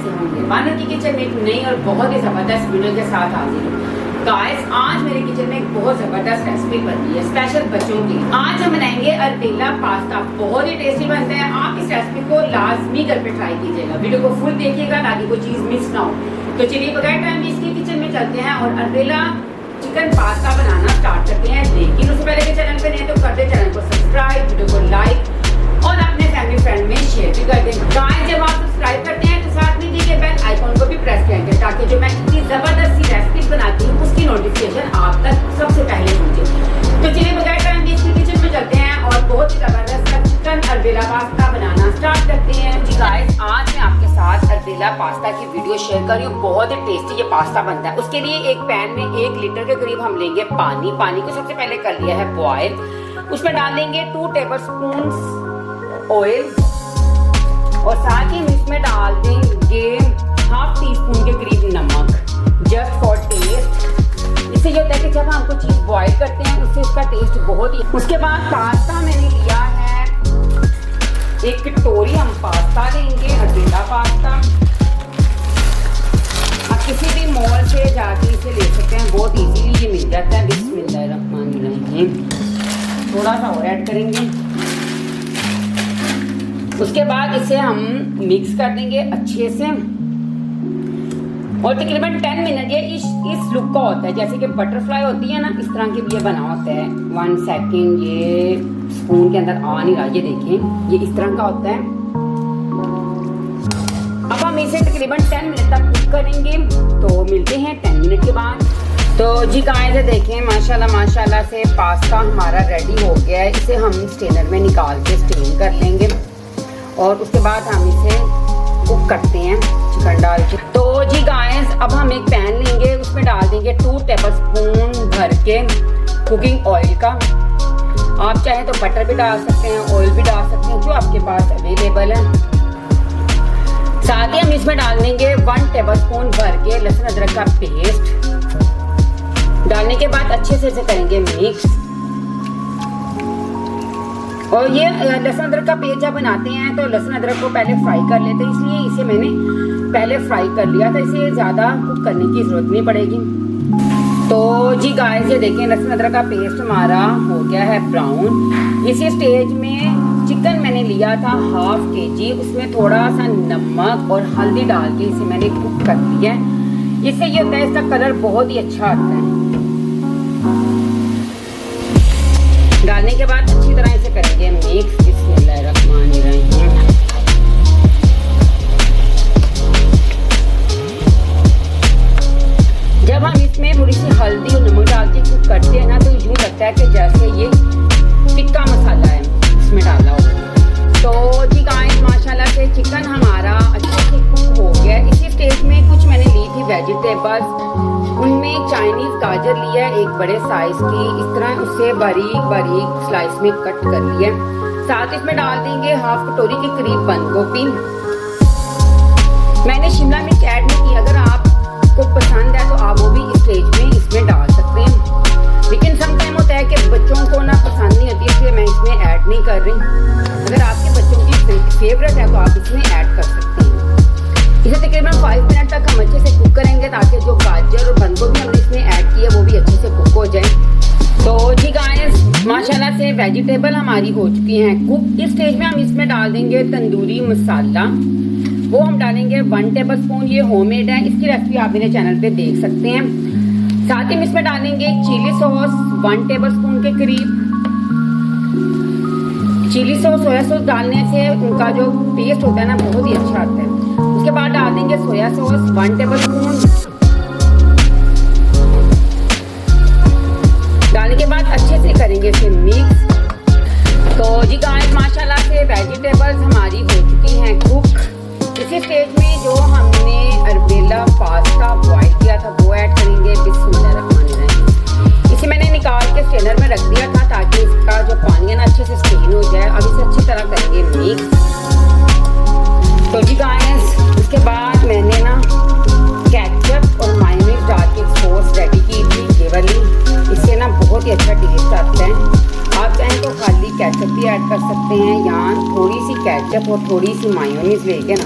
कैसे होंगे। वानर की किचन में एक नई और बहुत ही ज़बरदस्त वीडियो के साथ हाजिर हूँ। गाइस, आज मेरे किचन में एक बहुत ज़बरदस्त रेसिपी बन रही है स्पेशल बच्चों के लिए। आज हम बनाएंगे अरबेला पास्ता। बहुत ही टेस्टी बनता है। आप इस रेसिपी को लाजमी घर पे ट्राई कीजिएगा। वीडियो को फुल देखिएगा ताकि कोई चीज़ मिस ना हो। तो चलिए बगैर टाइम इसके किचन में चलते हैं और अरबेला चिकन पास्ता बनाना स्टार्ट करते हैं। लेकिन उससे पहले के चैनल पे नहीं तो कर दे चैनल को सब्सक्राइब, वीडियो को लाइक और अपने फैमिली फ्रेंड में शेयर भी कर दें। गाइस, जब आप सब्सक्राइब करते हैं तो साथ में दीजिए बेल आइकॉन को भी प्रेस करेंगे ताकि जो मैं इतनी जबरदस्त सी रेसिपी बनाती हूँ उसकी नोटिफिकेशन आप तक सबसे पहले पहुंचे। तो चलिए बगैर टाइम इसके किचन में चलते हैं और बहुत ही जबरदस्त चिकन अरबेला पास्ता बनाना स्टार्ट करते हैं। जी गाइस, आज मैं आपके साथ अरबेला पास्ता की वीडियो शेयर कर रही हूँ। बहुत ही टेस्टी ये पास्ता बनता है। उसके लिए एक पैन में 1 लीटर के करीब हम लेंगे पानी को सबसे पहले कर लिया है बॉयल। उसमें डाल देंगे 2 टेबलस्पून ऑयल और साथ ही इसमें डाल देंगे हाफ टी स्पून के करीब नमक, जस्ट फॉर टेस्ट। इससे ये होता है कि जब हम कोई चीज़ बॉईल करते हैं उससे उसका टेस्ट बहुत ही। उसके बाद पास्ता मैंने लिया है 1 कटोरी हम पास्ता लेंगे, अरबेला पास्ता। आप किसी भी मॉल से जाके इसे ले सकते हैं, बहुत इजीली ये मिल जाता है। बिस्मिल्लाहिर्रहमानिर्रहीम। थोड़ा सा और ऐड करेंगे। उसके बाद इसे हम मिक्स कर देंगे अच्छे से और तकरीबन 10 मिनट ये इस लुक का होता है। जैसे कि बटरफ्लाई होती है ना, इस तरह की भी ये बना होता है। 1 सेकेंड, ये स्पून के अंदर आ नहीं रहा, ये देखें, ये इस तरह का होता है। अब हम इसे तकरीबन 10 मिनट तक कुक करेंगे। तो मिलते हैं 10 मिनट के बाद। तो जी गाइस, देखें माशाल्लाह से पास्ता हमारा रेडी हो गया है। इसे हम स्टेनर में निकाल के स्टेन कर लेंगे और उसके बाद हम इसे कुक करते हैं चिकन डाल के। तो जी गाइस, अब हम एक पैन लेंगे, उसमें डाल देंगे 2 टेबलस्पून भर के कुकिंग ऑयल का। आप चाहें तो बटर भी डाल सकते हैं, ऑयल भी डाल सकते हैं, जो आपके पास अवेलेबल है। साथ ही हम इसमें डाल देंगे 1 टेबलस्पून भर के लहसुन अदरक का पेस्ट। डालने के बाद अच्छे से इसे करेंगे मिक्स। और ये लहसुन अदरक का पेस्ट जब बनाते हैं तो लहसुन अदरक को पहले फ्राई कर लेते हैं, इसलिए इसे मैंने पहले फ्राई कर लिया था। इसे ज़्यादा कुक करने की ज़रूरत नहीं पड़ेगी। तो जी गाइस, ये देखें लहसुन अदरक का पेस्ट हमारा हो गया है ब्राउन। इसी स्टेज में चिकन मैंने लिया था हाफ kg, उसमें थोड़ा सा नमक और हल्दी डाल के इसे मैंने कुक कर लिया है। इससे ये होता है इसका कलर बहुत ही अच्छा आता है। डालने के बाद अच्छी तरह इसे करेंगे मिक्स। बिस्मिल्लाहिर्रहमानिर्रहीम। जब हम इसमें थोड़ी सी हल्दी और नमक डाल के कुक करते हैं ना, तो यूँ लगता है कि जैसे ये टिक्का मसाला है इसमें डाला हो। तो जी गाइस, माशाल्लाह से चिकन हमारा अच्छे से कुक हो गया। इसी स्टेज में कुछ मैंने ली थी वेजिटेबल्स, उनमें चाइनीज गाजर लिया है 1 बड़े साइज की, इस तरह उसे बारीक स्लाइस में कट कर लिया। साथ इसमें डाल देंगे हाफ कटोरी के करीब बंद गोभी। मैंने शिमला मिर्च ऐड नहीं की, अगर आपको पसंद है तो आप वो भी इस स्टेज में इसमें डाल सकते हैं। लेकिन सम टाइम होता है कि बच्चों को ना पसंद नहीं होती, इसलिए मैं इसमें ऐड नहीं कर रही। अगर आपके बच्चों की फेवरेट है तो आप इसमें ऐड कर सकते हैं। इसे तकरीबन 5 मिनट तक हम अच्छे से कुक करेंगे ताकि जो गाजर और बंद गोभी हमने इसमें ऐड की है वो भी अच्छे से कुक हो जाए। तो जी गाइस, माशाल्लाह से वेजिटेबल हमारी हो चुकी हैं कुक। इस स्टेज में हम इसमें डाल देंगे तंदूरी मसाला। वो हम डालेंगे 1 टेबलस्पून, ये होममेड है, इसकी रेसिपी आप मेरे चैनल पे देख सकते हैं। साथ ही हम इसमें डालेंगे चिली सॉस 1 टेबलस्पून के करीब। चिली सॉस, सोया सॉस डालने से उनका जो टेस्ट होता है ना बहुत ही अच्छा आता है। उसके बाद डाल देंगे सोया सॉस 1 टेबलस्पून। डालने के बाद अच्छे से करेंगे इसे मिक्स। तो जी गाइस, माशाल्लाह से वेजिटेबल्स हमारी हो चुकी हैं कुक। इसी स्टेज में जो हमने अरबेला पास्ता बॉईल किया था वो ऐड करेंगे। बिस्मिल्लाहिर्रहमानिर्रहीम। इसे मैंने निकाल के स्ट्रेनर में रख दिया था ताकि इसका जो पानी है ना अच्छे से स्टेन हो जाए। अब इसे अच्छी तरह करेंगे मिक्स। तो जी गाइस, उसके बाद मैंने ना केचप और मायोनीज डाल के सॉस रेडी की थी ये वाली। इससे ना बहुत ही अच्छा टेस्ट आता है। आप चाहें तो खाली केचप भी ऐड कर सकते हैं या थोड़ी सी केचप और थोड़ी सी मायोनीज लेके ना